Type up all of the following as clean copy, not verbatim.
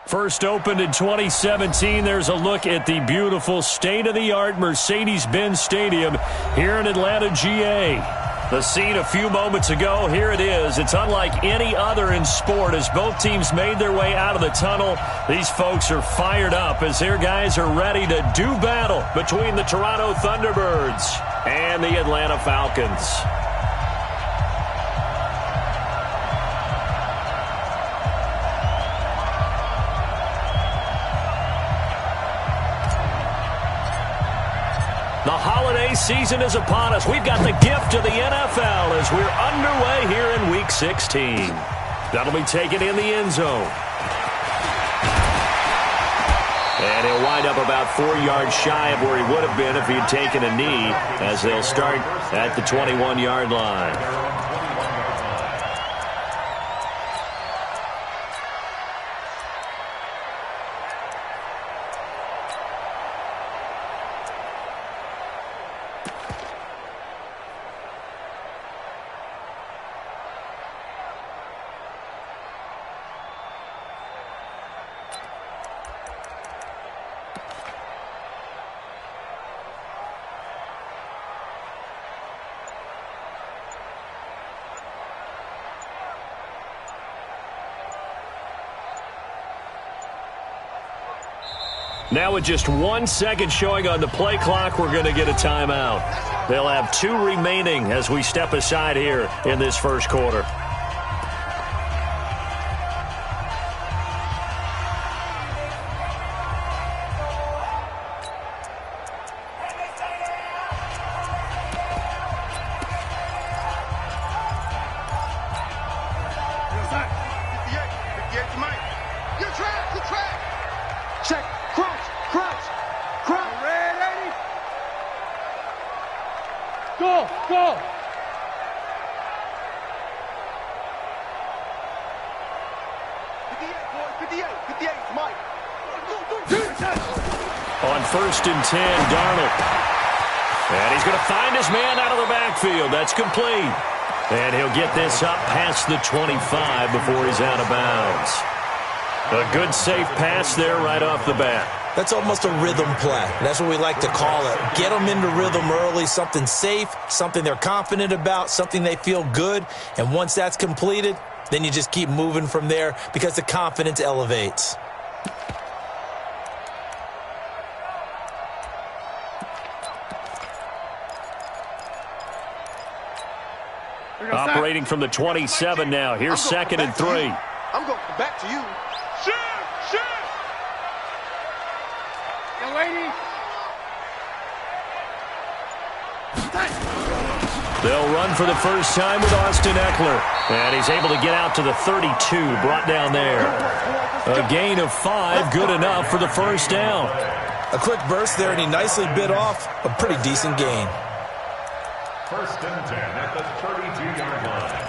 First opened in 2017, there's a look at the beautiful state-of-the-art Mercedes-Benz Stadium here in Atlanta, GA. The scene a few moments ago, here it is. It's unlike any other in sport as both teams made their way out of the tunnel. These folks are fired up as their guys are ready to do battle between the Toronto Thunderbirds and the Atlanta Falcons. The holiday season is upon us. We've got the gift of the NFL as we're underway here in Week 16. That'll be taken in the end zone. And he'll wind up about 4 yards shy of where he would have been if he'd taken a knee as they'll start at the 21-yard line. Now with just 1 second showing on the play clock, we're going to get a timeout. They'll have 2 remaining as we step aside here in this first quarter. On 1st and 10, Darnold. And he's going to find his man out of the backfield. That's complete. And he'll get this up past the 25 before he's out of bounds. A good, safe pass there right off the bat. That's almost a rhythm play. That's what we like to call it. Get them into rhythm early, something safe, something they're confident about, something they feel good. And once that's completed, then you just keep moving from there because the confidence elevates. Operating from the 27 now. Here's 2nd and 3. I'm going back to you. Shoot! Young lady. They'll run for the first time with Austin Eckler. And he's able to get out to the 32, brought down there. A gain of 5, good enough for the first down. A quick burst there, and he nicely bit off a pretty decent gain. 1st and 10 at the 32-yard line.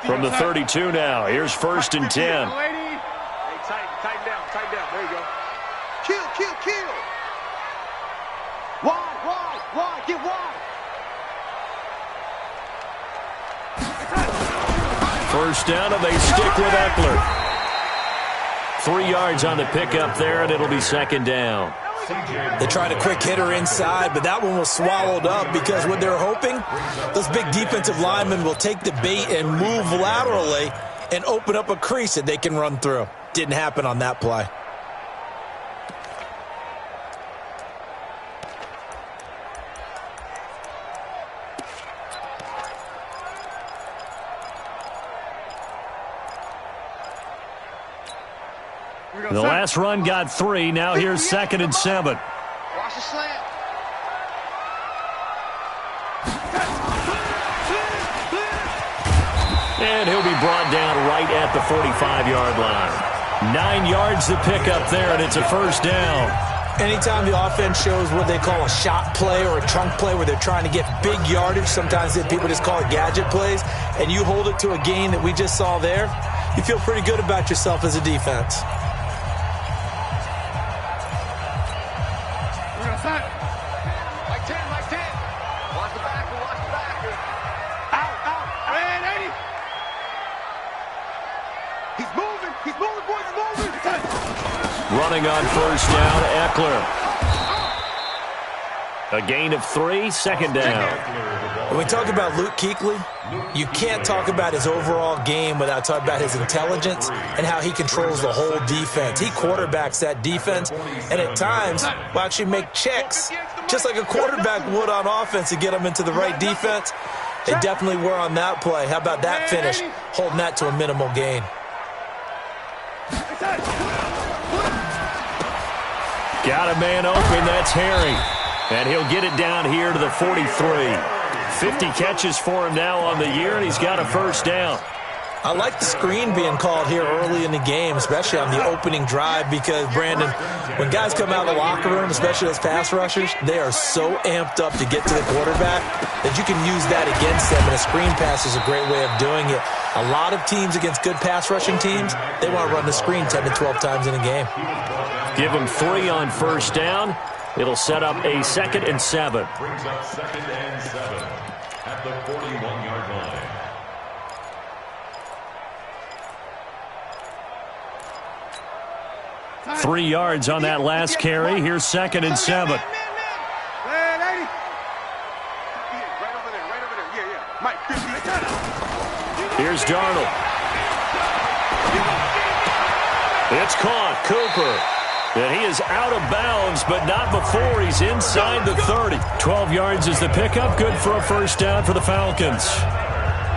From the 32 now, here's 1st and 10. Hey, tighten down. There you go. Kill. Wide, get wide. 1st down, and they stick with Eckler. 3 yards on the pickup there, and it'll be 2nd down. They tried a quick hitter inside, but that one was swallowed up because what they're hoping, those big defensive linemen will take the bait and move laterally and open up a crease that they can run through. Didn't happen on that play. The last run got 3. Now here's 2nd and 7. Watch the slant. And he'll be brought down right at the 45-yard line. 9 yards to pick up there, and it's a 1st down. Anytime the offense shows what they call a shot play or a chunk play where they're trying to get big yardage, sometimes people just call it gadget plays, and you hold it to a gain that we just saw there, you feel pretty good about yourself as a defense. running on first down, Eckler. A gain of 3, second down. When we talk about Luke Kuechly, you can't talk about his overall game without talking about his intelligence and how he controls the whole defense. He quarterbacks that defense, and at times will actually make checks, just like a quarterback would on offense to get them into the right defense. They definitely were on that play. How about that finish, holding that to a minimal gain? Got a man open, that's Harry. And he'll get it down here to the 43. 50 catches for him now on the year, and he's got a first down. I like the screen being called here early in the game, especially on the opening drive, because, Brandon, when guys come out of the locker room, especially as pass rushers, they are so amped up to get to the quarterback that you can use that against them, and a screen pass is a great way of doing it. A lot of teams against good pass rushing teams, they want to run the screen 10 to 12 times in a game. Give him 3 on first down. It'll set up a 2nd and 7. Brings up 2nd and 7 at the 41-yard line. 3 yards on that last carry. Here's 2nd and 7. Here's Darnold. It's caught. Cooper. And he is out of bounds, but not before he's inside the 30. 12 yards is the pickup. Good for a first down for the Falcons.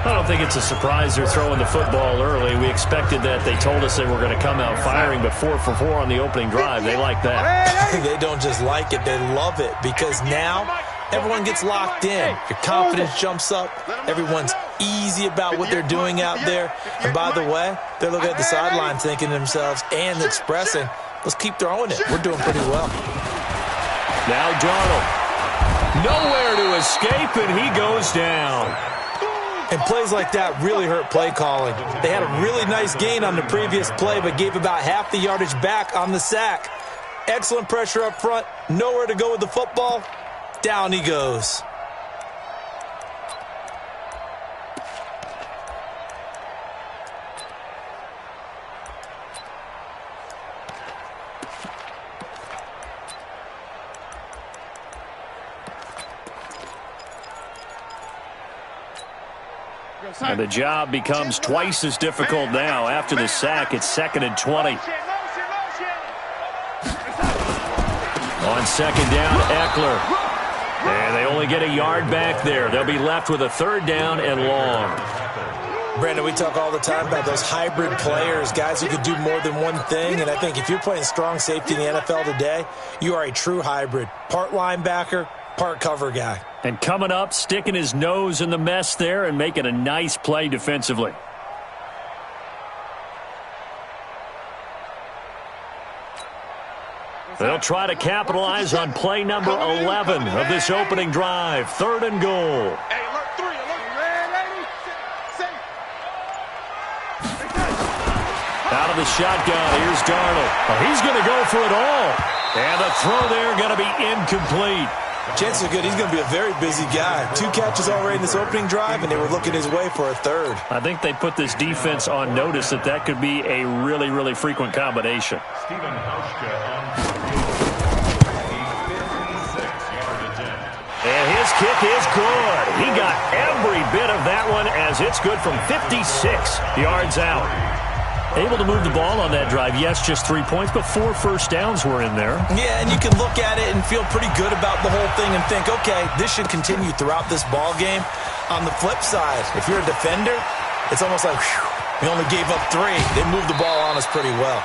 I don't think it's a surprise they're throwing the football early. We expected that. They told us they were going to come out firing, but 4 for 4 on the opening drive. They like that. They don't just like it. They love it, because now everyone gets locked in. Your confidence jumps up. Everyone's easy about what they're doing out there. And by the way, they're looking at the sideline thinking to themselves and expressing, let's keep throwing it. We're doing pretty well. Now Darnold. Nowhere to escape, and he goes down. And plays like that really hurt play calling. They had a really nice gain on the previous play, but gave about half the yardage back on the sack. Excellent pressure up front. Nowhere to go with the football. Down he goes. And the job becomes twice as difficult now. After the sack, it's 2nd and 20. On 2nd down, Eckler. And they only get a yard back there. They'll be left with a 3rd down and long. Brandon, we talk all the time about those hybrid players, guys who could do more than one thing. And I think if you're playing strong safety in the NFL today, you are a true hybrid. Part linebacker, part cover guy. And coming up, sticking his nose in the mess there and making a nice play defensively. They'll try to capitalize on play number 11 of this opening drive. 3rd and goal. Out of the shotgun, here's Darnold. Oh, he's going to go for it all. And the throw there going to be incomplete. Chances are good he's going to be a very busy guy. 2 catches already in this opening drive, and they were looking his way for a 3rd. I think they put this defense on notice that could be a really, really frequent combination. Stephen Hauschka on a 56-yard attempt. And his kick is good. He got every bit of that one as it's good from 56 yards out. Able to move the ball on that drive. Yes, just 3 points, but 4 first downs were in there. Yeah, and you can look at it and feel pretty good about the whole thing and think, okay, this should continue throughout this ball game. On the flip side, if you're a defender, it's almost like, whew, we only gave up 3. They moved the ball on us pretty well.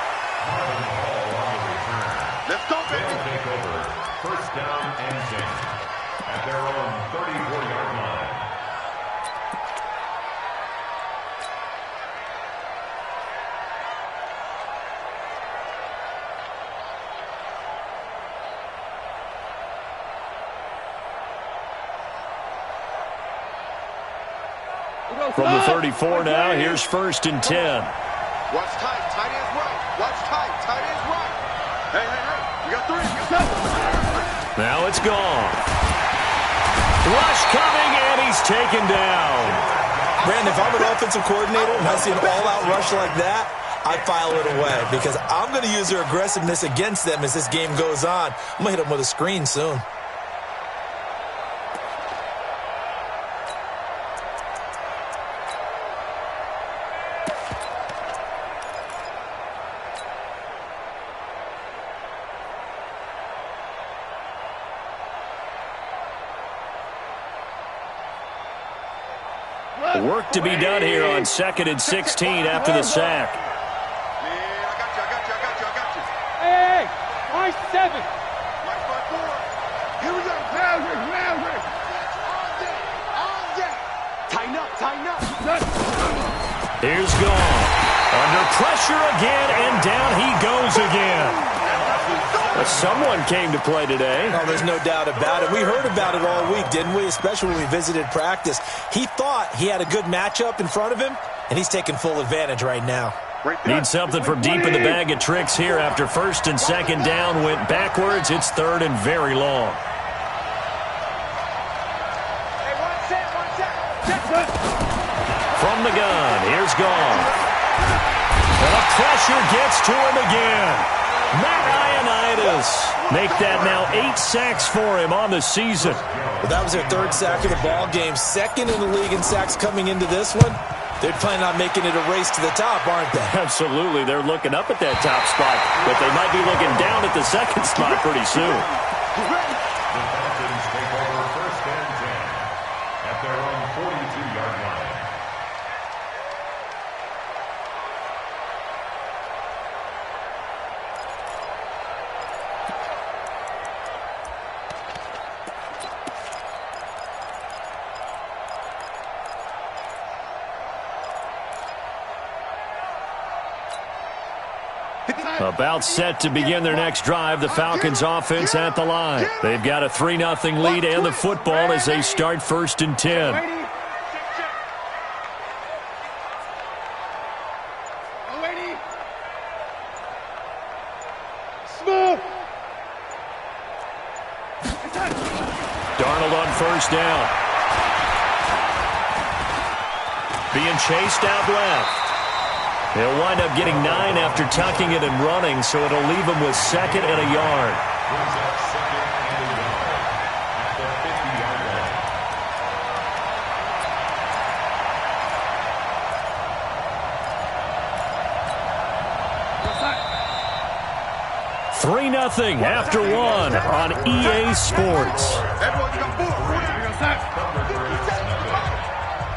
Let's go, baby. They'll take over 1st down and 10 at their own 34-yard line. From the 34 now, here's 1st and 10. Watch tight. Tight ends right. Watch tight. Tight ends right. Hey. We got 3. Now it's gone. Rush coming, and he's taken down. Brandon, if I'm an offensive coordinator and I see an all-out rush like that, I file it away because I'm going to use their aggressiveness against them as this game goes on. I'm going to hit them with a screen soon. Work to be done here on 2nd and 16 after the sack. Yeah, I got you. Hey, nice 7. Right front forward. Here we go. Tighten up. Here's Gone. Under pressure again, and down he goes again. But someone came to play today. Oh, there's no doubt about it. We heard about it all week, didn't we? Especially when we visited practice. He thought he had a good matchup in front of him, and he's taking full advantage right now. Need something from deep in the bag of tricks here after 1st and 2nd down went backwards. It's 3rd and very long. Hey, one set. From the gun, here's Gone. And the pressure gets to him again. mjking8's make that now 8 sacks for him on the season. Well, that was their 3rd sack of the ball game. 2nd in the league in sacks coming into this one. They're planning on making it a race to the top, aren't they? Absolutely. They're looking up at that top spot, but they might be looking down at the 2nd spot pretty soon. The Falcons take over 1st and 10 at their own 42-yard line. About set to begin their next drive, the Falcons offense at the line. They've got a 3-0 lead and the football as they start 1st and 10. Darnold on 1st down. Being chased out left. He'll wind up getting 9 after tucking it and running, so it'll leave him with 2nd and a yard. Brings up 2nd and a yard at the 50-yard line. 3-0 after 1 on EA Sports. Everyone come forward.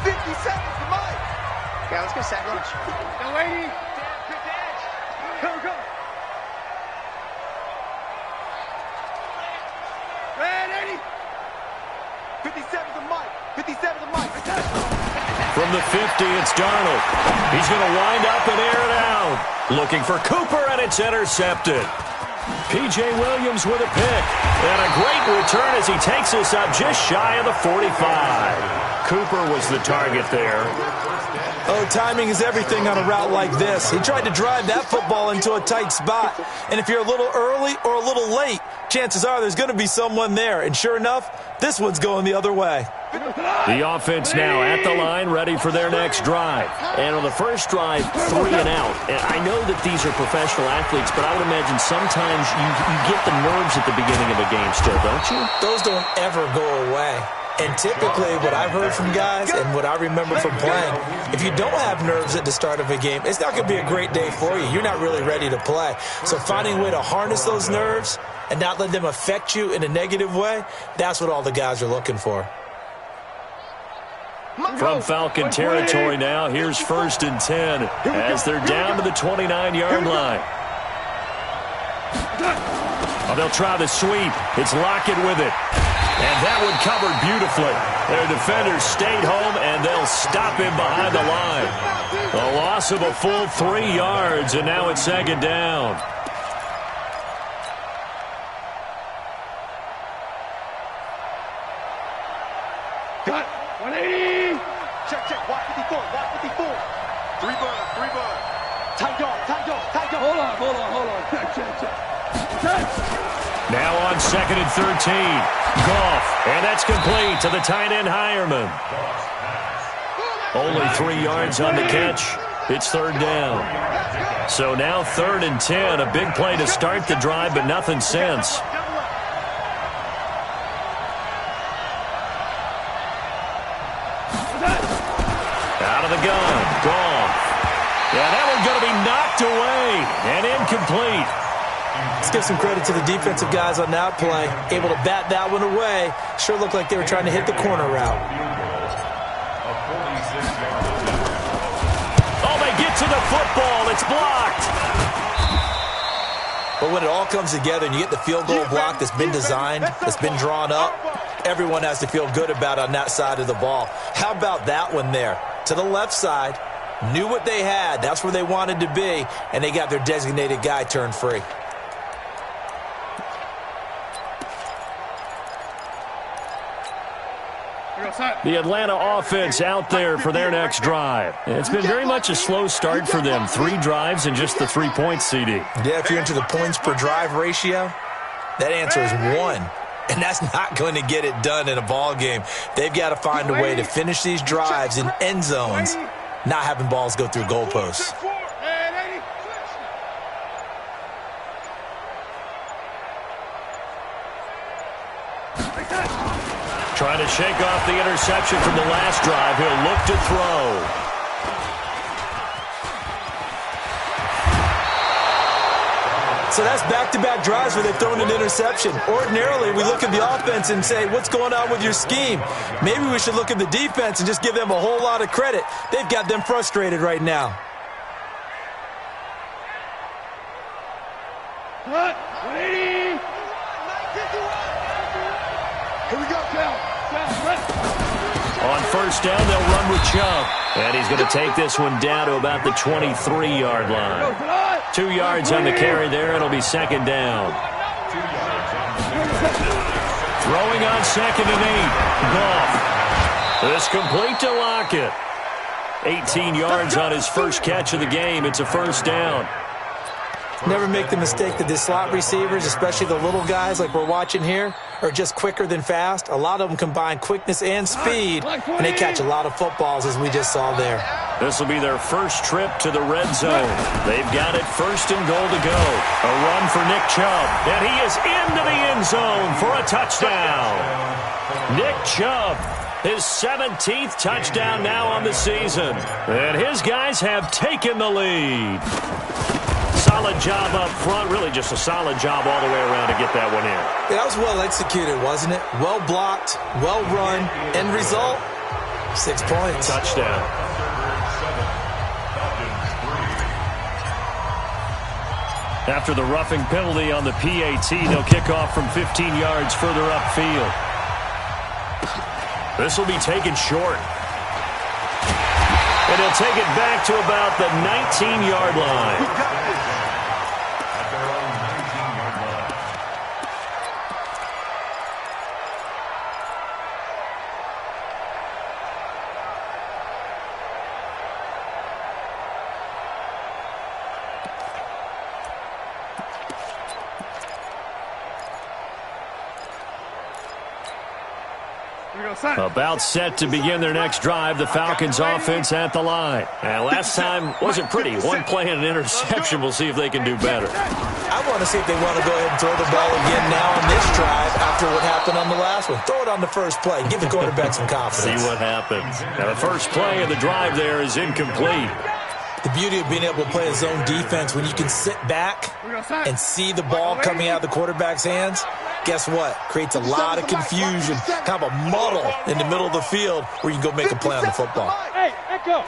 50 seconds to Mike. Yeah, let's go sack lunch. No, lady. Quick edge. Go. Red 80. 57 to Mike. 57 to Mike. From the 50, it's Darnold. He's going to wind up and air it out. Looking for Cooper, and it's intercepted. P.J. Williams with a pick. And a great return as he takes us up just shy of the 45. Cooper was the target there. Oh, timing is everything on a route like this. He tried to drive that football into a tight spot. And if you're a little early or a little late, chances are there's going to be someone there. And sure enough, this one's going the other way. The offense now at the line, ready for their next drive. And on the first drive, 3 and out. And I know that these are professional athletes, but I would imagine sometimes you get the nerves at the beginning of a game still, don't you? Those don't ever go away. And typically what I've heard from guys and what I remember from playing, if you don't have nerves at the start of a game, it's not going to be a great day for you. You're not really ready to play. So finding a way to harness those nerves and not let them affect you in a negative way, that's what all the guys are looking for. From Falcon territory now, here's 1st and 10 as they're down to the 29-yard line. Oh, they'll try the sweep. It's Lockett with it. And that one covered beautifully. Their defenders stayed home, and they'll stop him behind the line. A loss of a full 3 yards, and now it's 2nd down. Cut. 180. Check. Watch 54. 3 bud. Tight dog. Hold on. Check. Now on 2nd and 13. Goff, and that's complete to the tight end Hireman. Only 3 yards on the catch. It's third down. So now 3rd and 10. A big play to start the drive, but nothing since. Out of the gun. Goff. Yeah, that one's going to be knocked away and incomplete. Let's give some credit to the defensive guys on that play. Able to bat that one away. Sure looked like they were trying to hit the corner route. Oh, they get to the football. It's blocked. But when it all comes together and you get the field goal block that's been designed, that's been drawn up, everyone has to feel good about on that side of the ball. How about that one there? To the left side, knew what they had. That's where they wanted to be, and they got their designated guy turned free. The Atlanta offense out there for their next drive. It's been very much a slow start for them. 3 drives and just the 3 points, CD. Yeah, if you're into the points per drive ratio, that answer is 1. And that's not going to get it done in a ball game. They've got to find a way to finish these drives in end zones, not having balls go through goalposts. Trying to shake off the interception from the last drive. He'll look to throw. So that's back-to-back drives where they've thrown an interception. Ordinarily, we look at the offense and say, what's going on with your scheme? Maybe we should look at the defense and just give them a whole lot of credit. They've got them frustrated right now. Ready? Here we go, Cal. On first down, they'll run with Chubb. And he's going to take this one down to about the 23-yard line. 2 yards on the carry there. It'll be second down. Throwing on 2nd and 8. Goff. This complete to Lockett. 18 yards on his first catch of the game. It's a first down. Never make the mistake that the slot receivers, especially the little guys like we're watching here, are just quicker than fast. A lot of them combine quickness and speed, and they catch a lot of footballs, as we just saw there. This will be their first trip to the red zone. They've got it 1st and goal to go. A run for Nick Chubb, and he is into the end zone for a touchdown. Nick Chubb, his 17th touchdown now on the season, and his guys have taken the lead. Solid job up front, really just a solid job all the way around to get that one in. Yeah, that was well executed, wasn't it? Well blocked, well run. End result, 6 points. Touchdown. After the roughing penalty on the PAT, they'll kick off from 15 yards further upfield. This will be taken short. And he'll take it back to about the 19-yard line. About set to begin their next drive. The Falcons offense at the line. And last time wasn't pretty. One play and an interception. We'll see if they can do better. I want to see if they want to go ahead and throw the ball again now on this drive after what happened on the last one. Throw it on the first play. Give the quarterback some confidence. See what happens. Now the first play of the drive there is incomplete. The beauty of being able to play a zone defense when you can sit back and see the ball coming out of the quarterback's hands, guess what? Creates a lot of confusion, kind of a muddle in the middle of the field where you can go make a play on the football. Hey, Echo.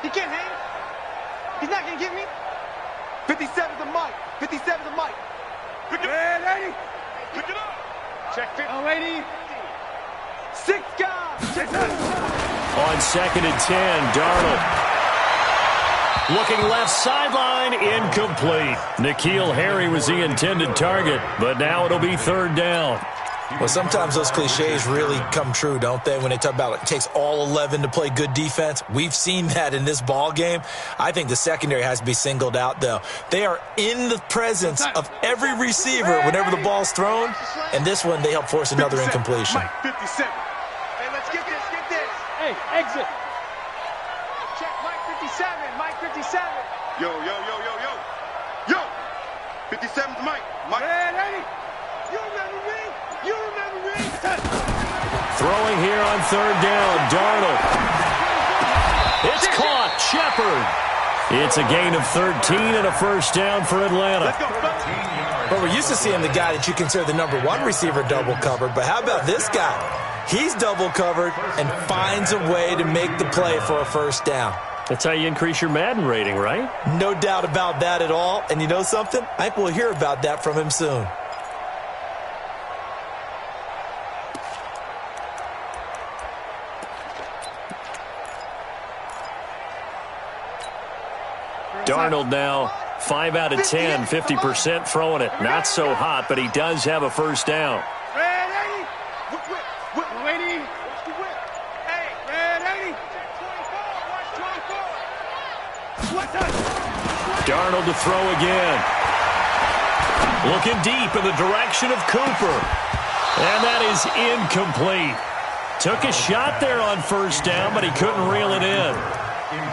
He can't hang. He's not going to get me. 57's the mic. 57's the mic. Pick it up. 80. Pick it up. Check 50. Oh, 80. 6 guys. On 2nd and 10, Darnold. Looking left sideline, incomplete. N'Keal Harry was the intended target, but now it'll be 3rd down. Well, sometimes those cliches really come true, don't they? When they talk about it takes all 11 to play good defense. We've seen that in this ball game. I think the secondary has to be singled out, though. They are in the presence of every receiver whenever the ball's thrown, and this one they help force another incompletion. 57. Hey, let's get this. Hey, exit. Check, Mike. Mike 57. Yo. 57's Mike. Man, Eddie. You remember me? Throwing here on third down, Darnold. It's caught, Shepard. It's a gain of 13 and a first down for Atlanta. But we're used to seeing the guy that you consider the #1 receiver double covered. But how about this guy? He's double covered and finds a way to make the play for a first down. That's how you increase your Madden rating, right? No doubt about that at all. And you know something? I think we'll hear about that from him soon. Darnold now 5 out of 10, 50% throwing it. Not so hot, but he does have a first down. Darnold to throw again. Looking deep in the direction of Cooper. And that is incomplete. Took a shot there on first down, but he couldn't reel it in.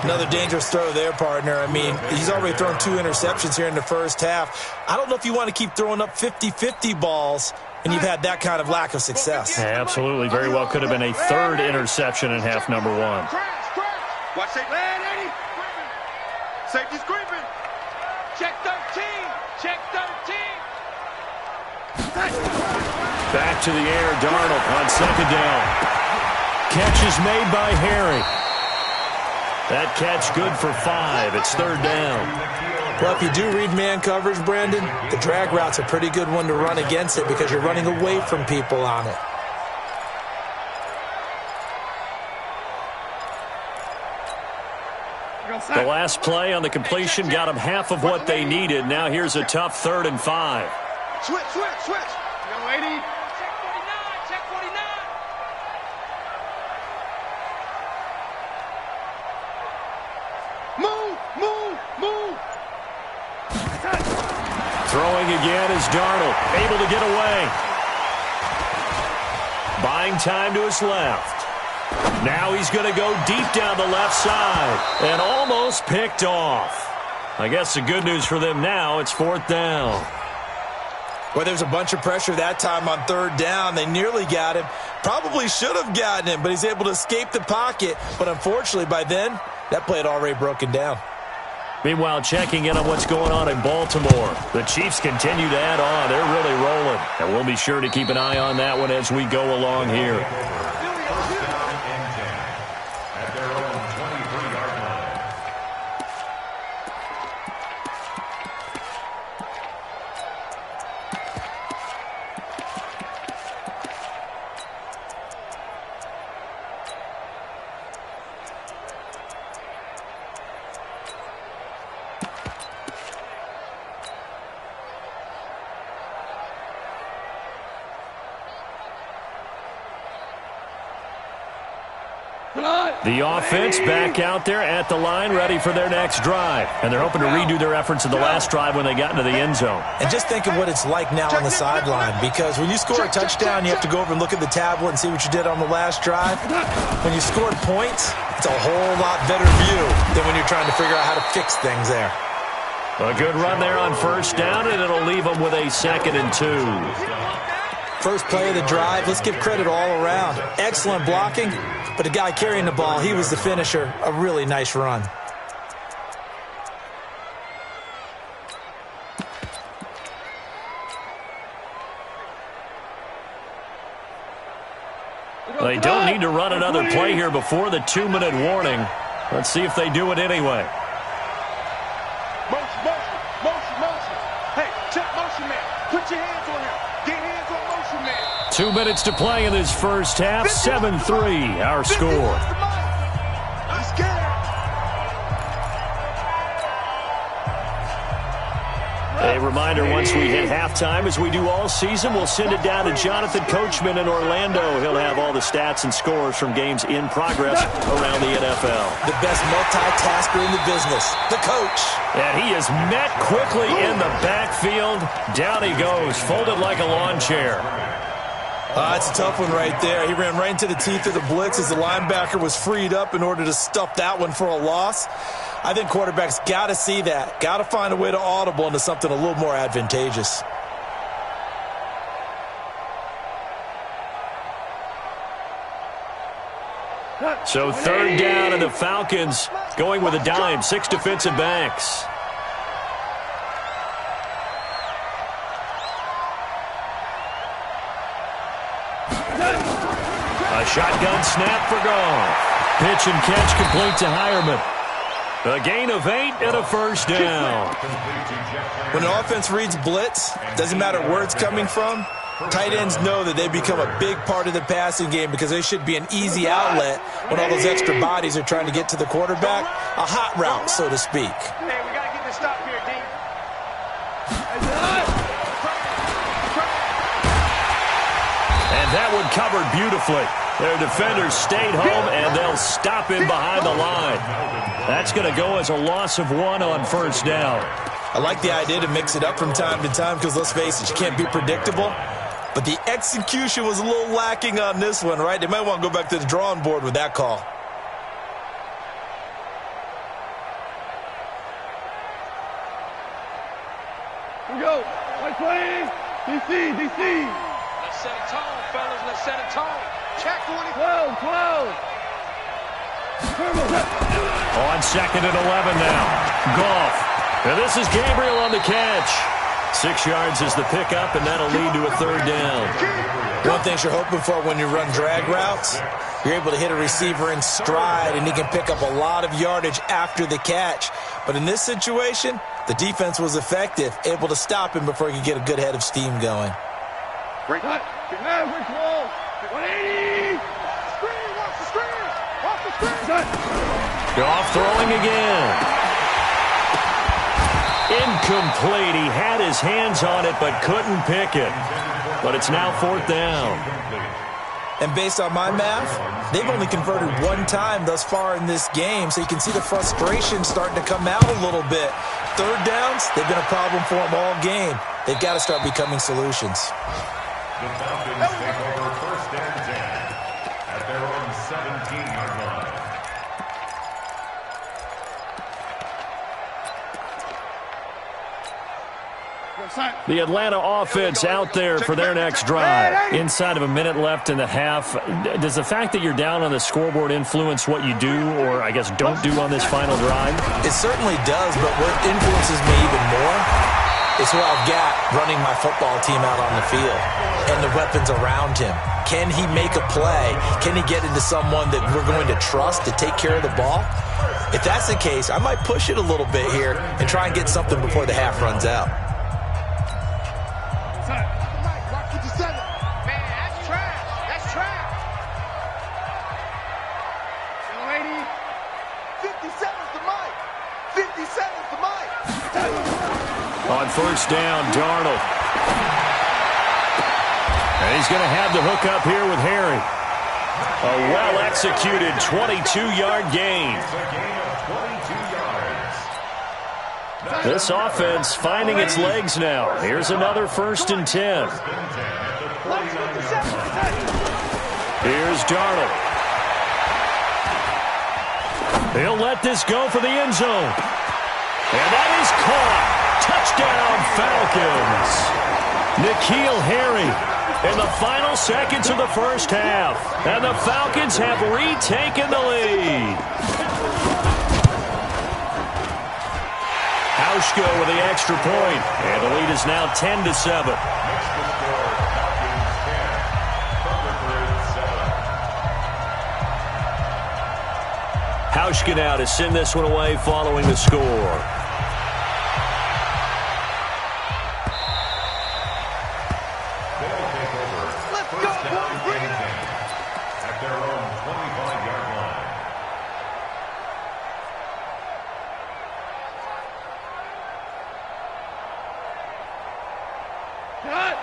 Another dangerous throw there, partner. I mean, he's already thrown 2 interceptions here in the first half. I don't know if you want to keep throwing up 50-50 balls when you've had that kind of lack of success. Yeah, absolutely. Very well could have been a third interception in half number 1. Watch safety. Safety's creeping. Check 13. Check 13. Back to the air, Darnold on second down. Catch is made by Harry. That catch good for 5. It's third down. Well, if you do read man coverage, Brandon, the drag route's a pretty good one to run against it because you're running away from people on it. The last play on the completion got them half of what they needed. Now here's a tough 3rd and 5. Switch. Yo, 80. Check 49. Move. Throwing again is Darnold, able to get away. Buying time to his left. Now he's going to go deep down the left side and almost picked off. I guess the good news for them now, it's 4th down. Well, there's a bunch of pressure that time on 3rd down. They nearly got him. Probably should have gotten him, but he's able to escape the pocket. But unfortunately, by then, that play had already broken down. Meanwhile, checking in on what's going on in Baltimore. The Chiefs continue to add on. They're really rolling. And we'll be sure to keep an eye on that one as we go along here. The offense back out there at the line, ready for their next drive. And they're hoping to redo their efforts of the last drive when they got into the end zone. And just think of what it's like now on the sideline, because when you score a touchdown, you have to go over and look at the tablet and see what you did on the last drive. When you scored points, it's a whole lot better view than when you're trying to figure out how to fix things there. A good run there on first down, and it'll leave them with a 2nd and 2. First play of the drive, let's give credit all around. Excellent blocking, but the guy carrying the ball, he was the finisher. A really nice run. They don't need to run another play here before the 2-minute warning. Let's see if they do it anyway. Motion. Hey, check motion man. Put your hands on him. Get hands on motion man. 2 minutes to play in this first half. 7-3, our score. Let's get it. A reminder, once we hit halftime, as we do all season, we'll send it down to Jonathan Coachman in Orlando. He'll have all the stats and scores from games in progress around the NFL. The best multitasker in the business, the coach. And he is met quickly in the backfield. Down he goes, folded like a lawn chair. It's a tough one right there. He ran right into the teeth of the blitz as the linebacker was freed up in order to stuff that one for a loss. I think quarterbacks got to see that. Got to find a way to audible into something a little more advantageous. So third down, and the Falcons going with a dime. 6 defensive backs. A shotgun snap for Goff. Pitch and catch complete to Hireman. A gain of 8 and a first down. When an offense reads blitz, doesn't matter where it's coming from, tight ends know that they become a big part of the passing game because they should be an easy outlet when all those extra bodies are trying to get to the quarterback. A hot route, so to speak. Hey, we got to get this stop here, D. And that one covered beautifully. Their defenders stayed home, and they'll stop him behind the line. That's going to go as a loss of 1 on first down. I like the idea to mix it up from time to time because, let's face it, you can't be predictable. But the execution was a little lacking on this one, right? They might want to go back to the drawing board with that call. Here we go. White plane. DC, DC. Let's set a tone, fellas. Let's set a tone. Check 20. 12, 12. On second and 11 now. Goff. And this is Gabriel on the catch. 6 yards is the pickup, and that'll lead to a third down. One thing you're hoping for when you run drag routes, you're able to hit a receiver in stride, and he can pick up a lot of yardage after the catch. But in this situation, the defense was effective, able to stop him before he could get a good head of steam going. Great. Great ball. 180. Screen. Watch the screen. Watch the screen. Goff throwing again. Incomplete. He had his hands on it but couldn't pick it. But it's now fourth down. And based on my math, they've only converted 1 time thus far in this game, so you can see the frustration starting to come out a little bit. Third downs, they've been a problem for them all game. They've got to start becoming solutions. The Falcons take over first and 10 at their own 17-yard line. The Atlanta offense out there for their next drive. Inside of a minute left in the half. Does the fact that you're down on the scoreboard influence what you do, or I guess don't do on this final drive? It certainly does, but what influences me even more is who I've got running my football team out on the field and the weapons around him. Can he make a play? Can he get into someone that we're going to trust to take care of the ball? If that's the case, I might push it a little bit here and try and get something before the half runs out. On first down, Darnold. And he's going to have the hook up here with Harry. A well-executed 22-yard gain. This offense finding its legs now. Here's another first and 10. Here's Darnold. He'll let this go for the end zone. And that is caught. Touchdown, Falcons. N'Keal Harry in the final seconds of the first half. And the Falcons have retaken the lead. Hauschka with the extra point. And the lead is now 10-7. Hauschka now to send this one away following the score.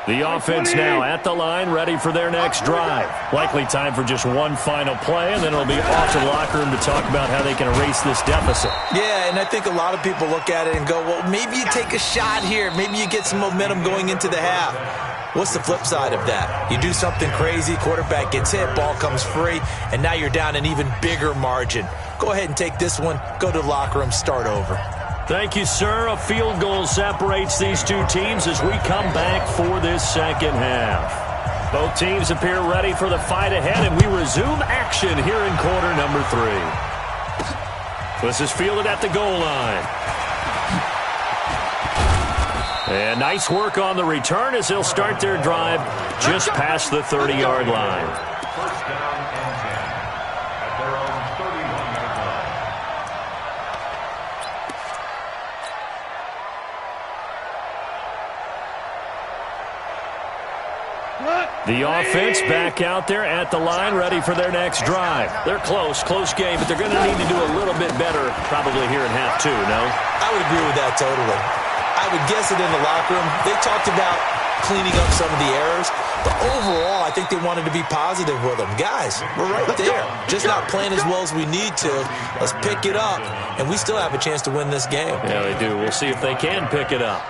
The offense now at the line, ready for their next drive. Likely time for just one final play, and then it'll be off to the locker room to talk about how they can erase this deficit. Yeah, and I think a lot of people look at it and go, well, maybe you take a shot here. Maybe you get some momentum going into the half. What's the flip side of that? You do something crazy, quarterback gets hit, ball comes free, and now you're down an even bigger margin. Go ahead and take this one, go to the locker room, start over. Thank you, sir. A field goal separates these two teams as we come back for this second half. Both teams appear ready for the fight ahead, and we resume action here in quarter number 3. This is fielded at the goal line. And nice work on the return as they'll start their drive just past the 30-yard line. First down and 10 at their own 31-yard line. The offense back out there at the line, ready for their next drive. They're close game, but they're going to need to do a little bit better probably here in half 2, no? I would agree with that totally. I would guess it in the locker room. They talked about cleaning up some of the errors, but overall, I think they wanted to be positive with them. Guys, we're right there. Just not playing as well as we need to. Let's pick it up, and we still have a chance to win this game. Yeah, they do. We'll see if they can pick it up.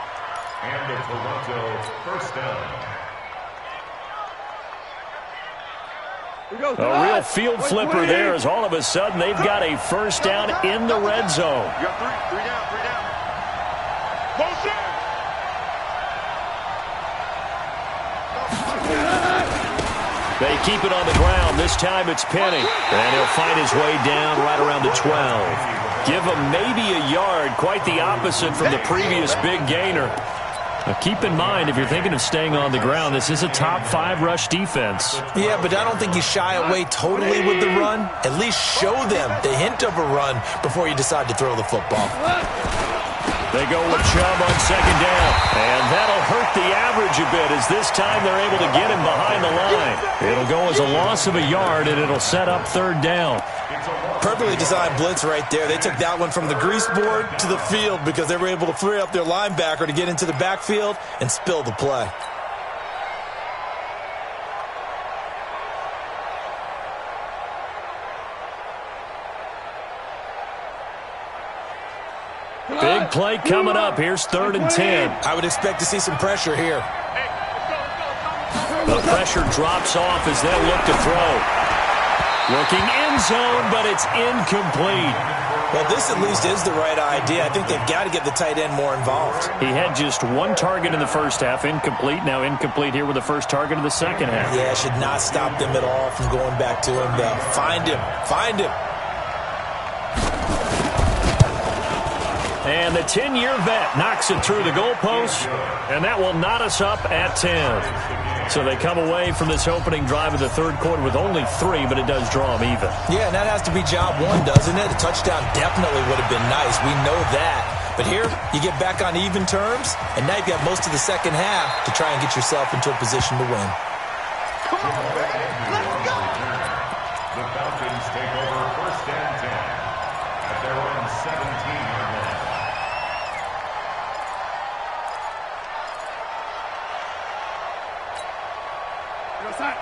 And the Toronto first down. A real field flipper there as all of a sudden they've got a first down in the red zone. You got three down. Motion! They keep it on the ground. This time it's Penny. And he'll find his way down right around the 12. Give him maybe a yard. Quite the opposite from the previous big gainer. Now keep in mind, if you're thinking of staying on the ground, this is a top 5 rush defense. Yeah, but I don't think you shy away totally with the run. At least show them the hint of a run before you decide to throw the football. They go with Chubb on second down. And that'll hurt the average a bit as this time they're able to get him behind the line. It'll go as a loss of a yard, and it'll set up third down. Perfectly designed blitz right there. They took that one from the grease board to the field because they were able to free up their linebacker to get into the backfield and spill the play. Big play coming up. Here's 3rd and 10. I would expect to see some pressure here. The pressure drops off as they'll look to throw. Looking end zone, but it's incomplete. Well, this at least is the right idea. I think they've got to get the tight end more involved. He had just one target in the first half, incomplete. Now incomplete here with the first target of the second half. Yeah, should not stop them at all from going back to him, though. Find him. And the 10-year vet knocks it through the goalpost, and that will knot us up at 10. So they come away from this opening drive of the third quarter with only 3, but it does draw them even. Yeah, and that has to be job 1, doesn't it? A touchdown definitely would have been nice. We know that. But here, you get back on even terms, and now you've got most of the second half to try and get yourself into a position to win. Come on, baby. Let's go! The Falcons take over first and 10 at their own 17-yard line.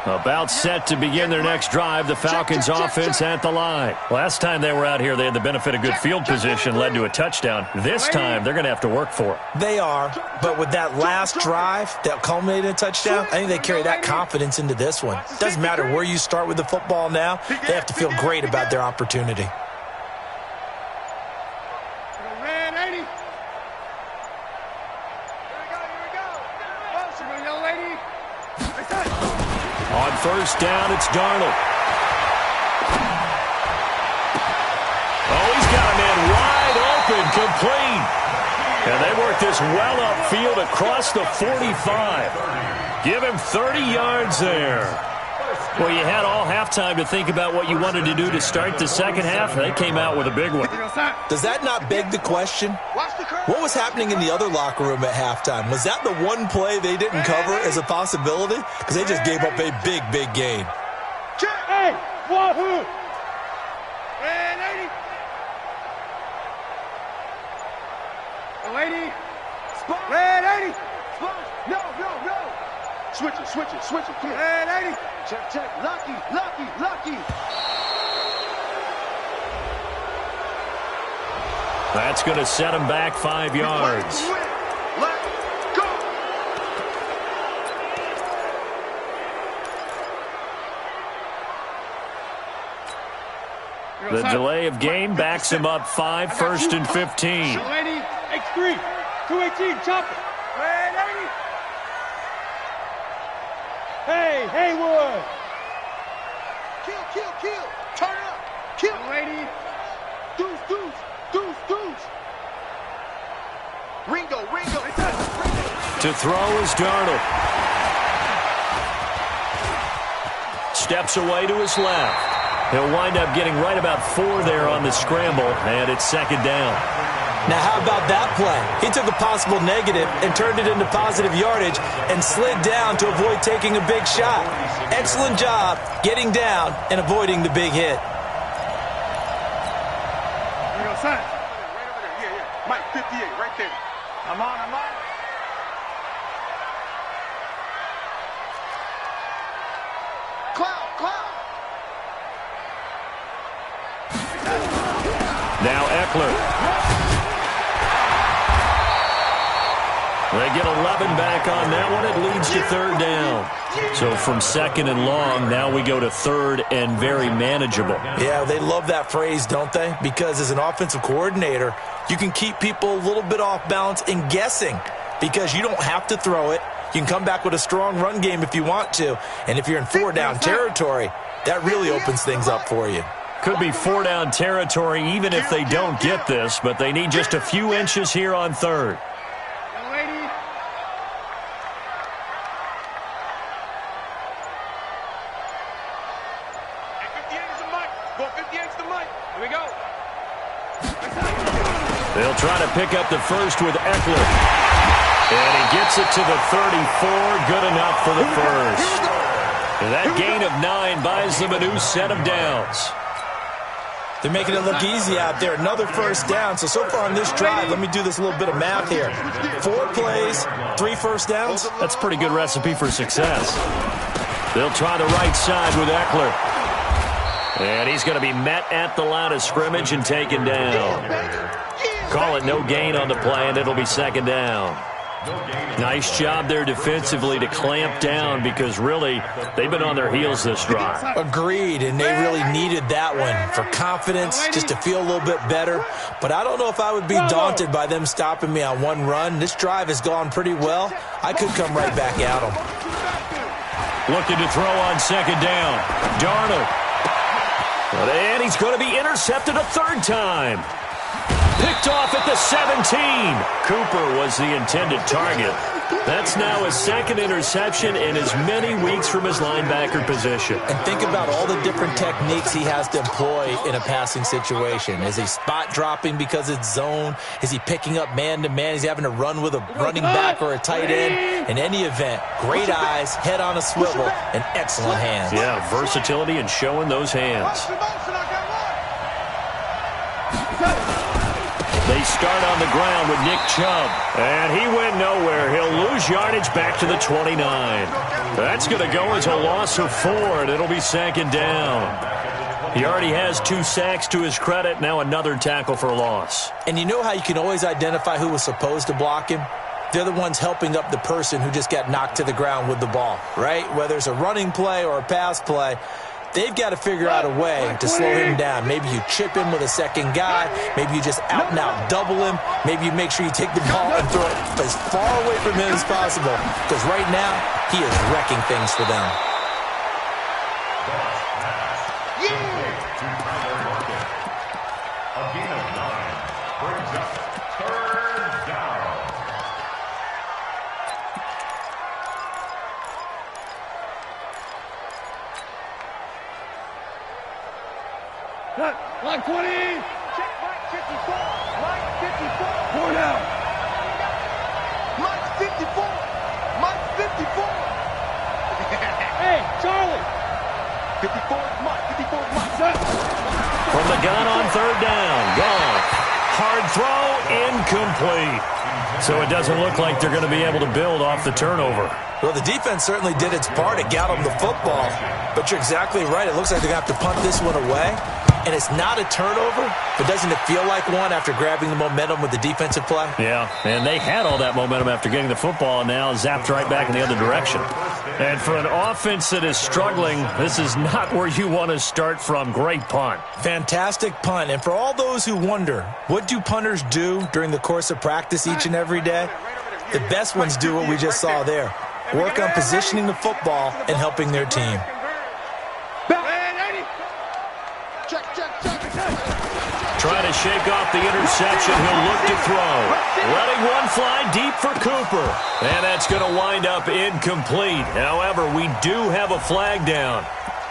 About set to begin their next drive, the Falcons offense at the line. Last time they were out here, they had the benefit of good field position, led to a touchdown. This time, they're going to have to work for it. They are, but with that last drive that culminated in a touchdown, I think they carry that confidence into this one. Doesn't matter where you start with the football now, they have to feel great about their opportunity. On first down, it's Darnold. Oh, he's got a man wide open, complete. And they work this well upfield across the 45. Give him 30 yards there. Well, you had all halftime to think about what you wanted to do to start the second half. They came out with a big one. Does that not beg the question? What was happening in the other locker room at halftime? Was that the one play they didn't cover as a possibility? Because they just gave up a big, big gain. Hey, wahoo! Red 80. Lady. Red 80. No. Switch it. Come on. Red 80. Check. Lucky. That's going to set him back 5 yards. Let's go. The delay of game backs him up 5, 1st and 15. X3, 218, chop it. Hey, Haywood. Kill. Turn it up. Kill. Lady. Deuce. Ringo. To throw is Darnold. Steps away to his left. He'll wind up getting right about 4 there on the scramble, and it's 2nd down. Now, how about that play? He took a possible negative and turned it into positive yardage and slid down to avoid taking a big shot. Excellent job getting down and avoiding the big hit. Here we go, son. Right over there. Yeah. Mike, 58, right there. I'm on. Cloud. Now Eckler. They get 11 back on that one. It leads to 3rd down. So from 2nd and long, now we go to 3rd and very manageable. Yeah, they love that phrase, don't they? Because as an offensive coordinator, you can keep people a little bit off balance and guessing because you don't have to throw it. You can come back with a strong run game if you want to. And if you're in 4-down territory, that really opens things up for you. Could be 4-down territory even if they don't get this, but they need just a few inches here on 3rd. They'll try to pick up the first with Eckler. And he gets it to the 34. Good enough for the first. And that gain of 9 buys them a new set of downs. They're making it look easy out there. Another first down. So far on this drive, let me do this little bit of math here. 4 plays, 3 first downs. That's a pretty good recipe for success. They'll try the right side with Eckler. And he's going to be met at the line of scrimmage and taken down. Call it no gain on the play, and it'll be 2nd down. Nice job there defensively to clamp down because really they've been on their heels this drive. Agreed, and they really needed that one for confidence, just to feel a little bit better. But I don't know if I would be daunted by them stopping me on one run. This drive has gone pretty well. I could come right back at them. Looking to throw on 2nd down. Darnold. And he's going to be intercepted a 3rd time. Picked off at the 17. Cooper was the intended target. That's now his 2nd interception in as many weeks from his linebacker position. And think about all the different techniques he has to employ in a passing situation. Is he spot dropping because it's zone? Is he picking up man-to-man? Is he having to run with a running back or a tight end? In any event, great eyes, head on a swivel, and excellent hands. Yeah, versatility and showing those hands. They start on the ground with Nick Chubb. And he went nowhere. He'll lose yardage back to the 29. That's going to go as a loss of 4, and it'll be 2nd down. He already has 2 sacks to his credit. Now another tackle for loss. And you know how you can always identify who was supposed to block him? They're the ones helping up the person who just got knocked to the ground with the ball, right? Whether it's a running play or a pass play, they've got to figure out a way to slow him down. Maybe you chip him with a 2nd guy. Maybe you just out-and-out double him. Maybe you make sure you take the ball and throw it as far away from him as possible. Because right now, he is wrecking things for them. A gain of 9 brings up 3rd down. Line 20. Check Mike 54. Mike 54. 4 down. Mike 54. Mike 54. Hey, Charlie. 54 is Mike. 54 is Mike. From the gun on 3rd down. Gone. Hard throw, incomplete. So it doesn't look like they're going to be able to build off the turnover. Well, the defense certainly did its part. It got them the football. But you're exactly right. It looks like they're going to have to punt this one away. And it's not a turnover, but doesn't it feel like one after grabbing the momentum with the defensive play? Yeah, and they had all that momentum after getting the football and now zapped right back in the other direction. And for an offense that is struggling, this is not where you want to start from. Great punt. Fantastic punt. And for all those who wonder, what do punters do during the course of practice each and every day? The best ones do what we just saw there. Work on positioning the football and helping their team. Trying to shake off the interception. He'll look to throw. Letting one fly deep for Cooper. And that's going to wind up incomplete. However, we do have a flag down.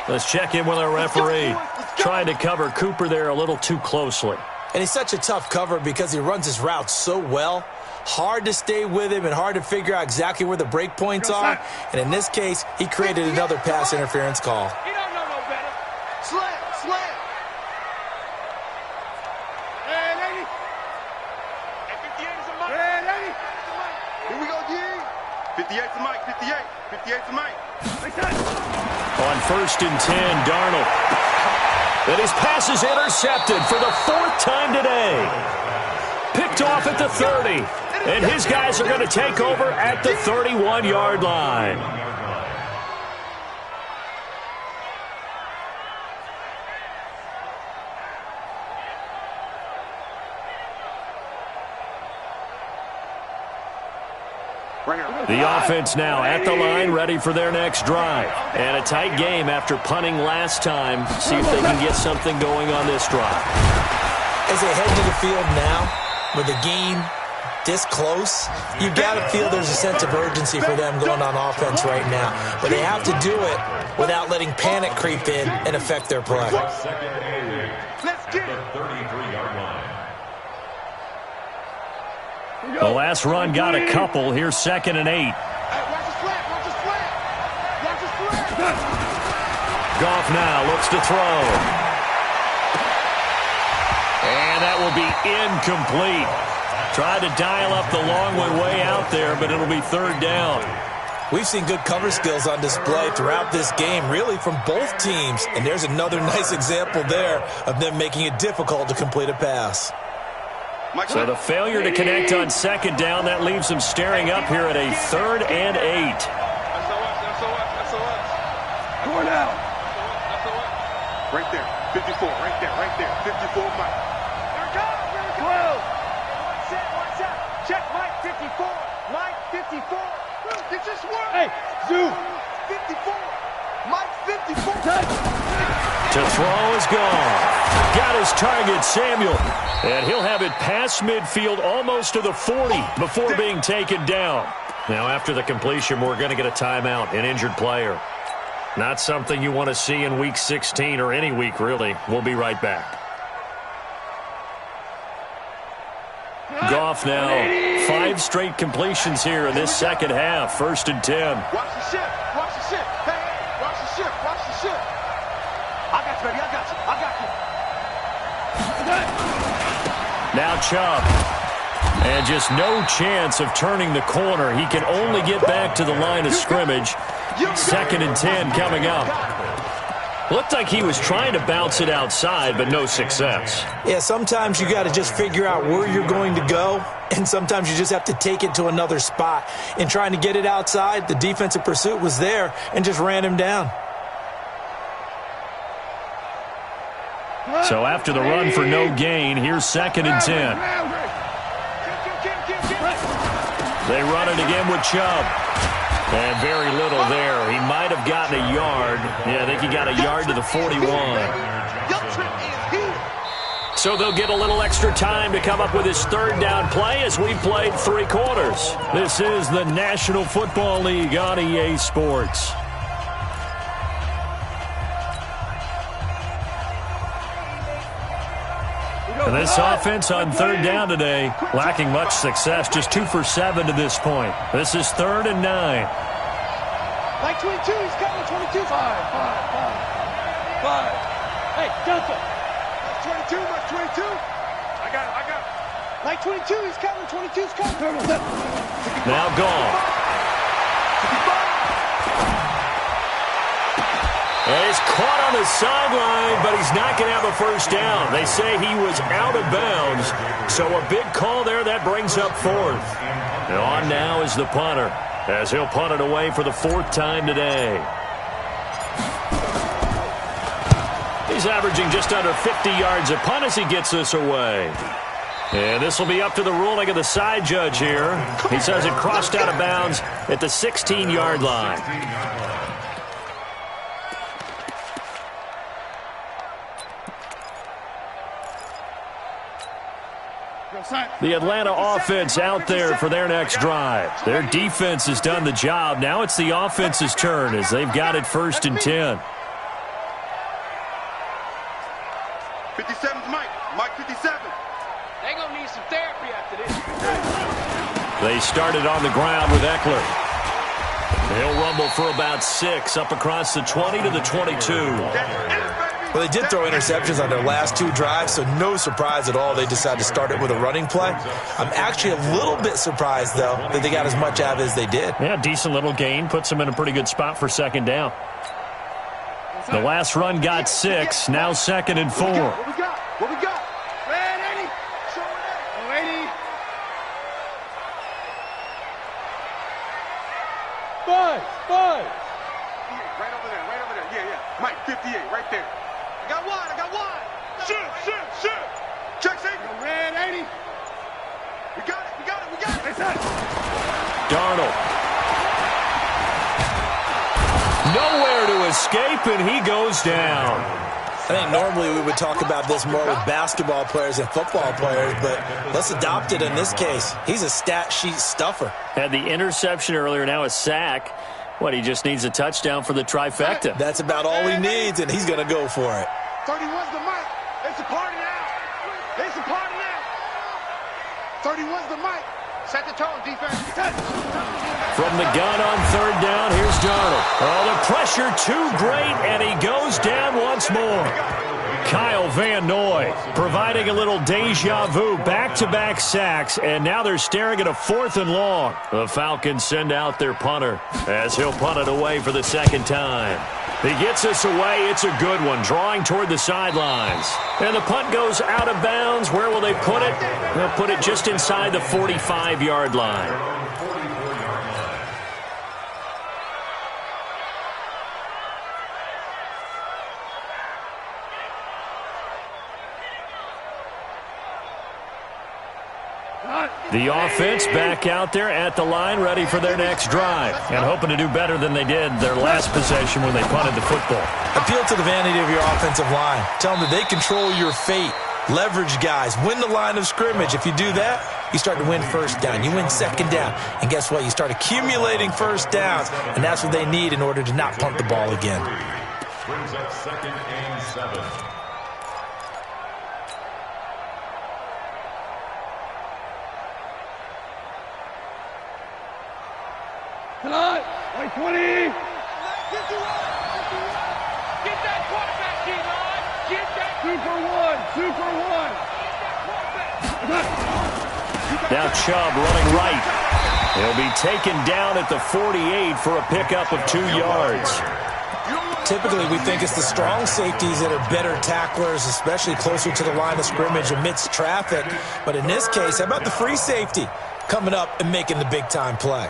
Let's check in with our referee. Trying to cover Cooper there a little too closely. And he's such a tough cover because he runs his route so well. Hard to stay with him and hard to figure out exactly where the break points are. And in this case, he created another pass interference call. He don't know no better. Slam, slam. Hey, lady. Hey, 58 is a mic. Hey, lady. Here we go, G. 58's a mic, 58. 58's a mic. On 1st and 10, Darnold. And his pass is intercepted for the 4th time today. Picked off at the 30. And his guys are going to take over at the 31-yard line. The offense now at the line, ready for their next drive. And a tight game after punting last time. See if they can get something going on this drive. As they head to the field now, with the game this close, you've got to feel there's a sense of urgency for them going on offense right now. But they have to do it without letting panic creep in and affect their play. Let's get it. 33-yard line. The last run got a couple. Here's 2nd and 8. Hey, watch the flat, watch the flat. Watch the flat. Goff now looks to throw. And that will be incomplete. Tried to dial up the long way out there, but it'll be 3rd down. We've seen good cover skills on display throughout this game, really from both teams. And there's another nice example there of them making it difficult to complete a pass. So the failure to connect on 2nd down, that leaves them staring up here at a 3rd and 8. That's going out. Right there, 54, right there, 54, Mike. Here it comes, here it comes. Watch out. Check Mike 54, Mike 54. It just worked. Hey, Zoo. 54, Mike 54. To throw is gone. Got his target, Samuel. And he'll have it past midfield almost to the 40 before being taken down. Now after the completion, we're going to get a timeout, an injured player. Not something you want to see in Week 16 or any week, really. We'll be right back. Goff now, 5 straight completions here in this second half. 1st and 10. Watch the ship, watch the ship. Hey, watch the ship, watch the ship. I got you, baby, I got you, I got you. Now Chubb. And just no chance of turning the corner. He can only get back to the line of scrimmage. 2nd and 10 coming up. Looked like he was trying to bounce it outside, but no success. Yeah, sometimes you got to just figure out where you're going to go, and sometimes you just have to take it to another spot. In trying to get it outside, the defensive pursuit was there and just ran him down. So after the run for no gain, here's 2nd and 10. They run it again with Chubb. And very little there. He might have gotten a yard. Yeah, I think he got a yard to the 41. So they'll get a little extra time to come up with his 3rd down play as we've played 3 quarters. This is the National Football League on EA Sports. And this offense on 3rd down today, lacking much success, just 2 for 7 to this point. This is 3rd and 9. Like 22, he's coming, 22. 5. Hey, Delta. Like 22, like 22. I got it. Like 22, he's coming, 22's coming. Now gone. And he's caught on the sideline, but he's not going to have a 1st down. They say he was out of bounds. So a big call there that brings up 4th. And on now is the punter. as he'll punt it away for the 4th time today. He's averaging just under 50 yards a punt as he gets this away. And this will be up to the ruling of the side judge here. He says it crossed out of bounds at the 16-yard line. The Atlanta offense out there for their next drive. Their defense has done the job. Now it's the offense's turn as they've got it 1st and 10. 57's Mike. Mike 57. They gonna need some therapy after this. They started on the ground with Eckler. He'll rumble for about 6 up across the 20 to the 22. Well, they did throw interceptions on their last 2 drives, so no surprise at all they decided to start it with a running play. I'm actually a little bit surprised, though, that they got as much out of it as they did. Yeah, decent little gain. Puts them in a pretty good spot for 2nd down. The last run got 6. Now 2nd and 4. What we got? What we got? Red 80. Show it. 80. 5. Right over there. Right over there. Yeah. Mike 58. Right there. I got one. Shoot. Check safe. Red 80. We got it. Darnold. Nowhere to escape, and he goes down. I think normally we would talk about this more with basketball players and football players, but let's adopt it in this case. He's a stat sheet stuffer. Had the interception earlier, now a sack. He just needs a touchdown for the trifecta. That's about all he needs, and he's going to go for it. 31's the Mike. It's a party now. 31's the Mike. Set the tone, defense. From the gun on 3rd down, here's Darnold. Oh, the pressure too great, and he goes down once more. Kyle Van Noy providing a little deja vu, back-to-back sacks, and now they're staring at a 4th and long. The Falcons send out their punter as he'll punt it away for the 2nd time. He gets this away. It's a good one, drawing toward the sidelines. And the punt goes out of bounds. Where will they put it? They'll put it just inside the 45-yard line. The offense back out there at the line, ready for their next drive, and hoping to do better than they did their last possession when they punted the football. Appeal to the vanity of your offensive line. Tell them that they control your fate. Leverage guys. Win the line of scrimmage. If you do that, you start to win 1st down. You win 2nd down. And guess what? You start accumulating 1st downs, and that's what they need in order to not punt the ball again. Brings up 2nd and 7. Tonight, like 20. Get that quarterback, G-Line. Get that. 2 for 1. Now Chubb running right. He'll be taken down at the 48 for a pickup of 2 yards. Typically, we think it's the strong safeties that are better tacklers, especially closer to the line of scrimmage amidst traffic. But in this case, how about the free safety coming up and making the big-time play?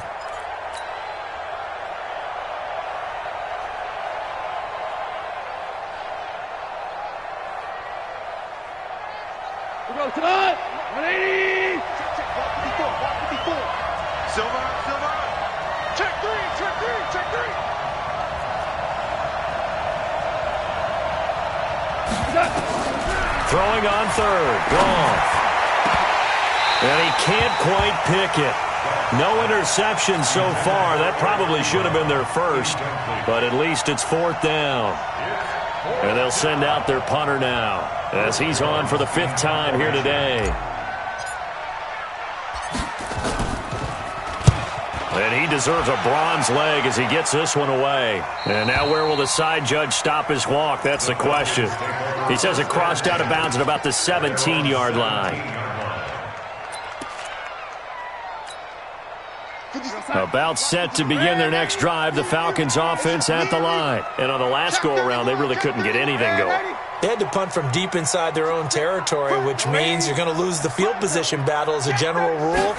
Tonight, 180. Silver. Check 3. Throwing on 3rd. Gone. And he can't quite pick it. No interception so far. That probably should have been their first, but at least it's 4th down. And they'll send out their punter now as he's on for the 5th time here today. And he deserves a bronze leg as he gets this one away. And now where will the side judge stop his walk? That's the question. He says it crossed out of bounds at about the 17-yard line. About set to begin their next drive, the Falcons offense at the line. And on the last go-around, they really couldn't get anything going. They had to punt from deep inside their own territory, which means you're going to lose the field position battle as a general rule.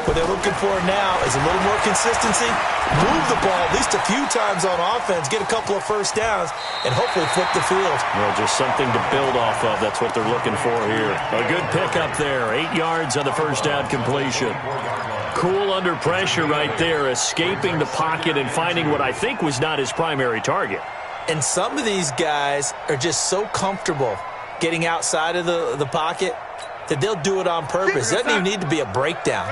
What they're looking for now is a little more consistency, move the ball at least a few times on offense, get a couple of first downs, and hopefully flip the field. Well, just something to build off of. That's what they're looking for here. A good pickup there. 8 yards on the first down completion. Cool under pressure right there, escaping the pocket and finding what I think was not his primary target. And some of these guys are just so comfortable getting outside of the pocket that they'll do it on purpose. It doesn't even need to be a breakdown.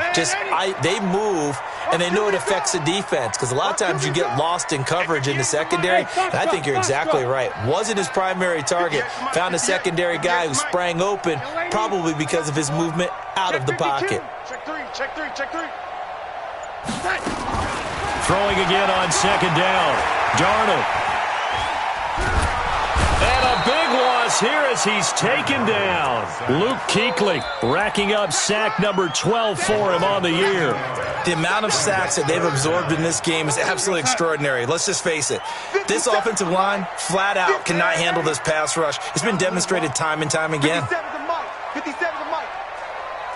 They move, and they know it affects the defense because a lot of times you get lost in coverage in the secondary, and I think you're exactly right. Wasn't his primary target. Found a secondary guy who sprang open, probably because of his movement out of the pocket. Check three. Throwing again on second down. Darnold. And a big loss here as he's taken down. Luke Kuechly racking up sack number 12 for him on the year. The amount of sacks that they've absorbed in this game is absolutely extraordinary. Let's just face it. This offensive line, flat out, cannot handle this pass rush. It's been demonstrated time and time again. 57 to Mike. 57 to Mike.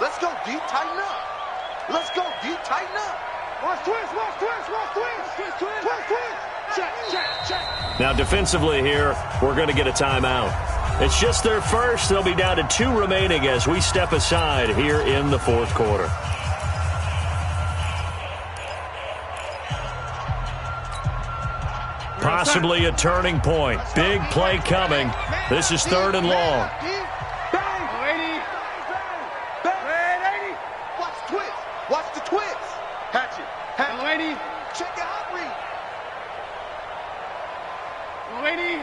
Let's go deep, tighten up. Let's go deep, tighten up. Watch twist. Check. Now defensively here, we're going to get a timeout. It's just their first. They'll be down to 2 remaining as we step aside here in the fourth quarter. Possibly a turning point. Big play coming. This is 3rd and long. Watch the twist. Hatchet. Lady. Check your hot read. Lady.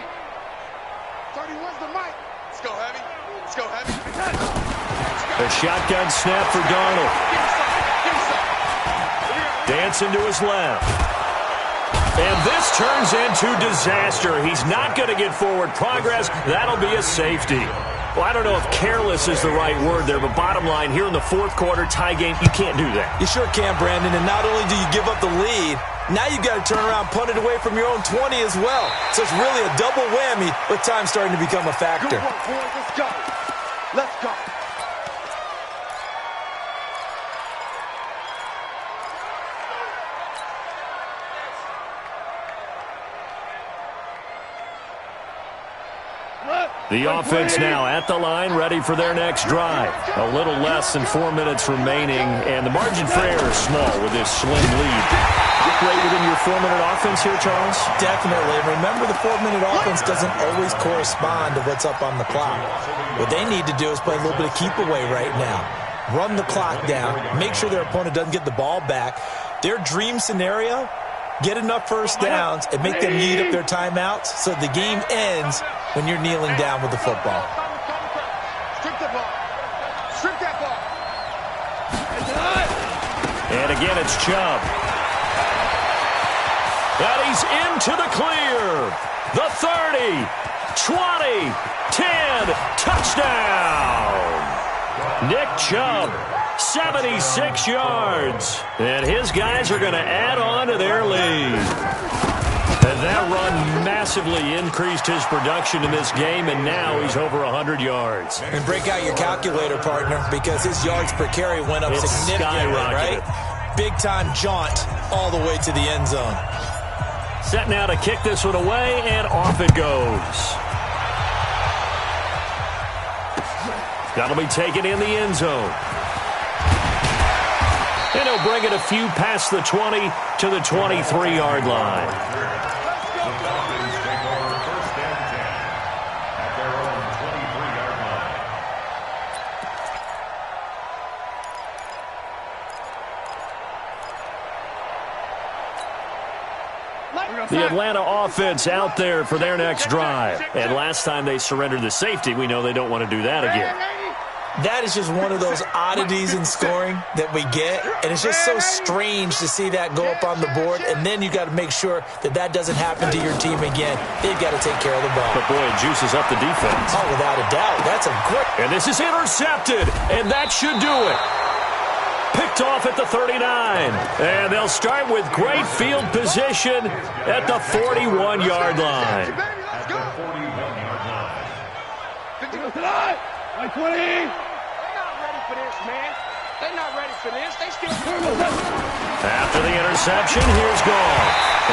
31's the mic. Let's go heavy. A shotgun snap for Darnold. Dancing to his left. And this turns into disaster. He's not going to get forward progress. That'll be a safety. Well, I don't know if careless is the right word there, but bottom line, here in the fourth quarter, tie game, you can't do that. You sure can, Brandon, and not only do you give up the lead, now you've got to turn around, punt it away from your own 20 as well. So it's really a double whammy, with time starting to become a factor. Good work, boys. Let's go. The offense now at the line, ready for their next drive. A little less than 4 minutes remaining, and the margin for error is small with this slim lead. Operate within your 4-minute offense here, Charles? Definitely. Remember, the 4-minute offense doesn't always correspond to what's up on the clock. What they need to do is play a little bit of keep away right now. Run the clock down. Make sure their opponent doesn't get the ball back. Their dream scenario, get enough first downs and make them eat up their timeouts so the game ends when you're kneeling down with the football. Strip the ball. Strip that ball. And again, it's Chubb. And he's into the clear. The 30, 20, 10, touchdown. Nick Chubb, 76 yards. And his guys are going to add on to their lead. And that run massively increased his production in this game, and now he's over 100 yards. And break out your calculator, partner, because his yards per carry went up significantly, right? Big-time jaunt all the way to the end zone. Set now to kick this one away, and off it goes. That'll be taken in the end zone. And he'll bring it a few past the 20 to the 23-yard line. The Atlanta offense out there for their next drive. And last time they surrendered the safety, we know they don't want to do that again. That is just one of those oddities in scoring that we get. And it's just so strange to see that go up on the board. And then you got to make sure that that doesn't happen to your team again. They've got to take care of the ball. But boy, it juices up the defense. Oh, without a doubt. That's a great... And this is intercepted. And that should do it. Picked off at the 39. And they'll start with great field position at the 41-yard line. They're not ready for this, man. They're not ready for this. They still... After the interception, here's Gall.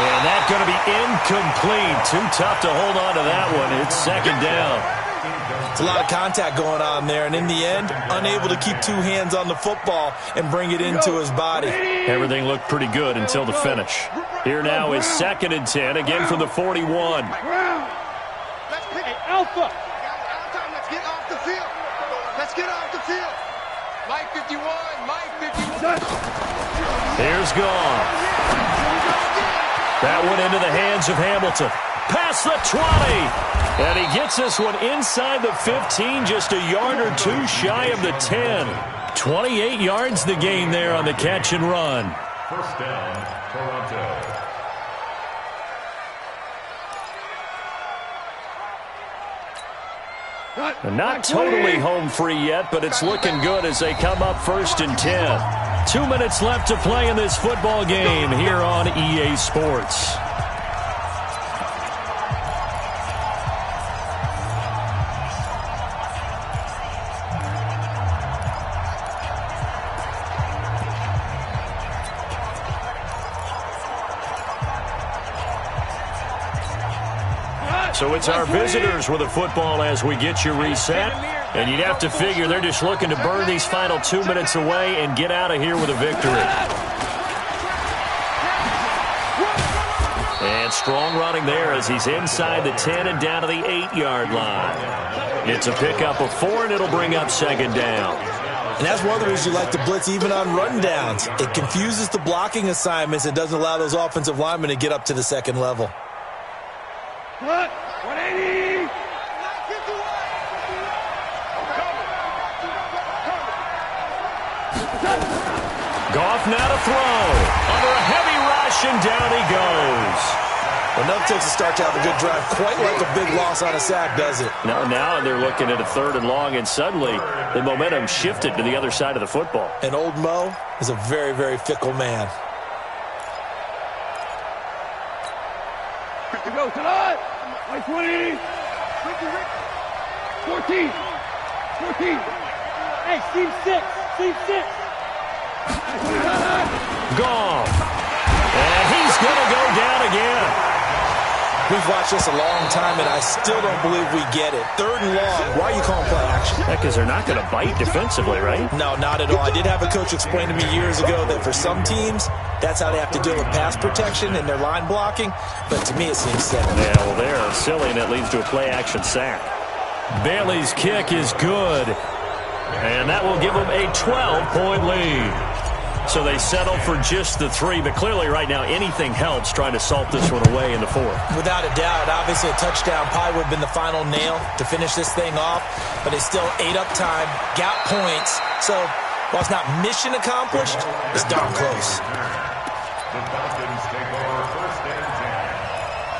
And that's going to be incomplete. Too tough to hold on to that one. It's second down. It's a lot of contact going on there, and in the end, unable to keep two hands on the football and bring it into his body. Everything looked pretty good until the finish. Here now is 2nd and 10, again from the 41. Let's pick Alpha. Let's get off the field. Let's get off the field. Mike 51, Mike 51. Here's Gall. That one into the hands of Hamilton. Past the 20. And he gets this one inside the 15, just a yard or two shy of the 10. 28 yards the gain there on the catch and run. First down, Toronto. And not totally home free yet, but it's looking good as they come up 1st and 10. 2 minutes left to play in this football game here on EA Sports. So it's our visitors with the football as we get you reset. And you'd have to figure they're just looking to burn these final 2 minutes away and get out of here with a victory. And strong running there as he's inside the 10 and down to the 8-yard line. It's a pickup of 4, and it'll bring up 2nd down. And that's one of the reasons you like to blitz even on rundowns. It confuses the blocking assignments and doesn't allow those offensive linemen to get up to the second level. 180. Goff now to throw. Under a heavy rush, and down he goes. Enough takes a start to have a good drive. Quite like a big loss on a sack, does it? Now they're looking at a 3rd and long, and suddenly the momentum shifted to the other side of the football. And old Mo is a very, very fickle man. 50 goes tonight. 20. 14. 14. Hey, Steve 6. Steve 6. Gone. And he's going to go down again. We've watched this a long time, and I still don't believe we get it. 3rd and long. Why are you calling play action? Because they're not going to bite defensively, right? No, not at all. I did have a coach explain to me years ago that for some teams, that's how they have to deal with pass protection and their line blocking. But to me, it seems silly. Yeah, well, they're silly, and it leads to a play-action sack. Bailey's kick is good. And that will give them a 12-point lead. So they settle for just the 3, but clearly right now anything helps trying to salt this one away in the 4th. Without a doubt, obviously a touchdown probably would have been the final nail to finish this thing off, but it's still ate up time, got points. So while it's not mission accomplished, it's darn close. The Falcons take over 1st and 10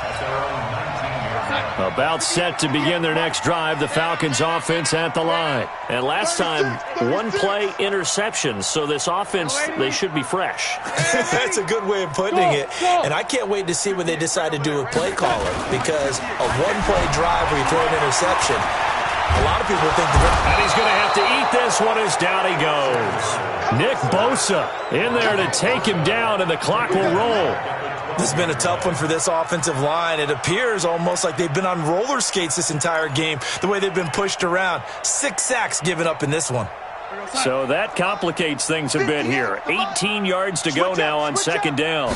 at their own 19-yard line. About set to begin their next drive, the Falcons offense at the line. And last time, 1 play interception, so this offense, they should be fresh. That's a good way of putting it. And I can't wait to see what they decide to do with play caller, because a 1-play drive where you throw an interception, a lot of people think and he's going to have to eat this one as down he goes. Nick Bosa in there to take him down, and the clock will roll. This has been a tough one for this offensive line. It appears almost like they've been on roller skates this entire game, the way they've been pushed around. 6 sacks given up in this one. So that complicates things a bit here. 18 yards to go now on 2nd down.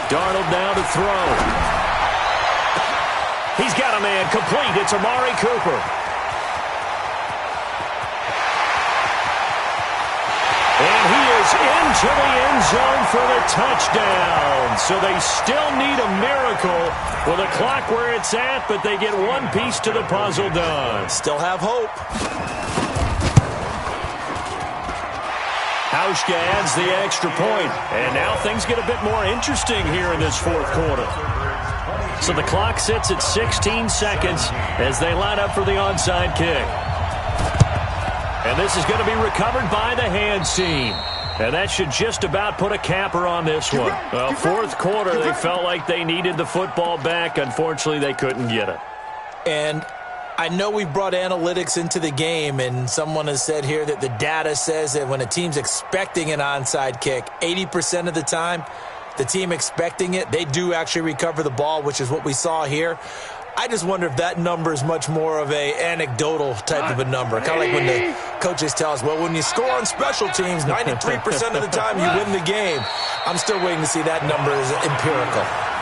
Darnold now to throw. He's got a man complete. It's Amari Cooper. And he is into the end zone for the touchdown. So they still need a miracle with the clock where it's at, but they get one piece to the puzzle done. Still have hope. Hauschka adds the extra point. And now things get a bit more interesting here in this 4th quarter. So the clock sits at 16 seconds as they line up for the onside kick. And this is going to be recovered by the hands team. And that should just about put a capper on this one. Well, 4th quarter, they felt like they needed the football back. Unfortunately, they couldn't get it. And I know we brought analytics into the game, and someone has said here that the data says that when a team's expecting an onside kick, 80% of the time, the team expecting it, they do actually recover the ball, which is what we saw here. I just wonder if that number is much more of a anecdotal type of a number. Kind of like when the coaches tell us, well, when you score on special teams, 93% of the time you win the game. I'm still waiting to see that number as empirical.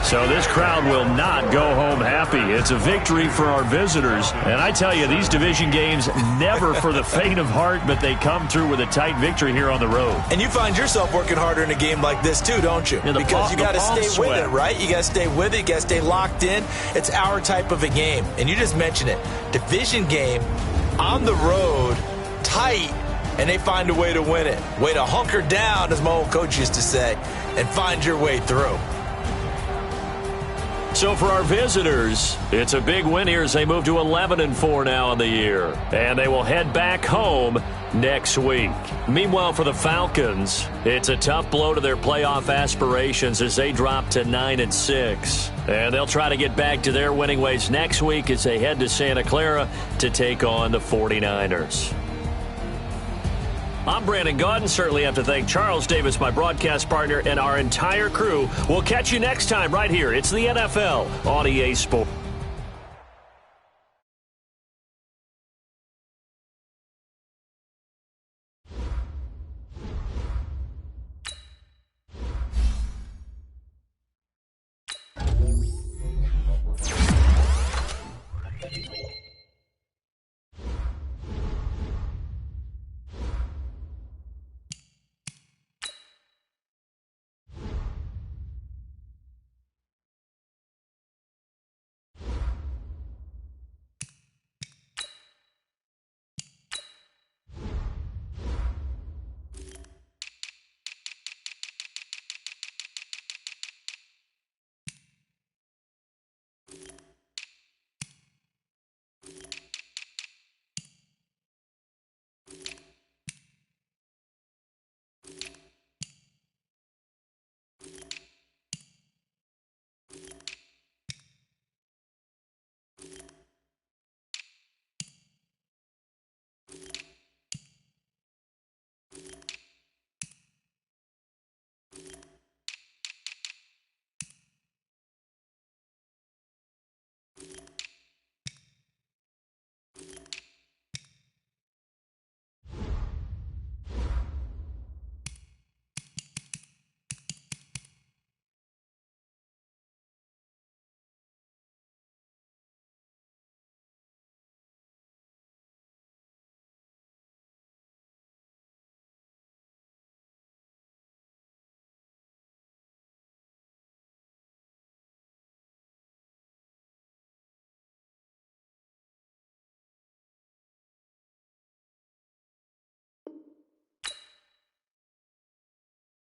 So this crowd will not go home happy. It's a victory for our visitors. And I tell you, these division games, never for the faint of heart, but they come through with a tight victory here on the road. And you find yourself working harder in a game like this too, don't you? Yeah, because you got to stay with it, right? You got to stay with it. You got to stay locked in. It's our type of a game. And you just mentioned it. Division game, on the road, tight, and they find a way to win it. Way to hunker down, as my old coach used to say, and find your way through. So for our visitors, it's a big win here as they move to 11-4 now in the year. And they will head back home next week. Meanwhile, for the Falcons, it's a tough blow to their playoff aspirations as they drop to 9-6. And they'll try to get back to their winning ways next week as they head to Santa Clara to take on the 49ers. I'm Brandon Gaudin. Certainly have to thank Charles Davis, my broadcast partner, and our entire crew. We'll catch you next time right here. It's the NFL on EA Sports.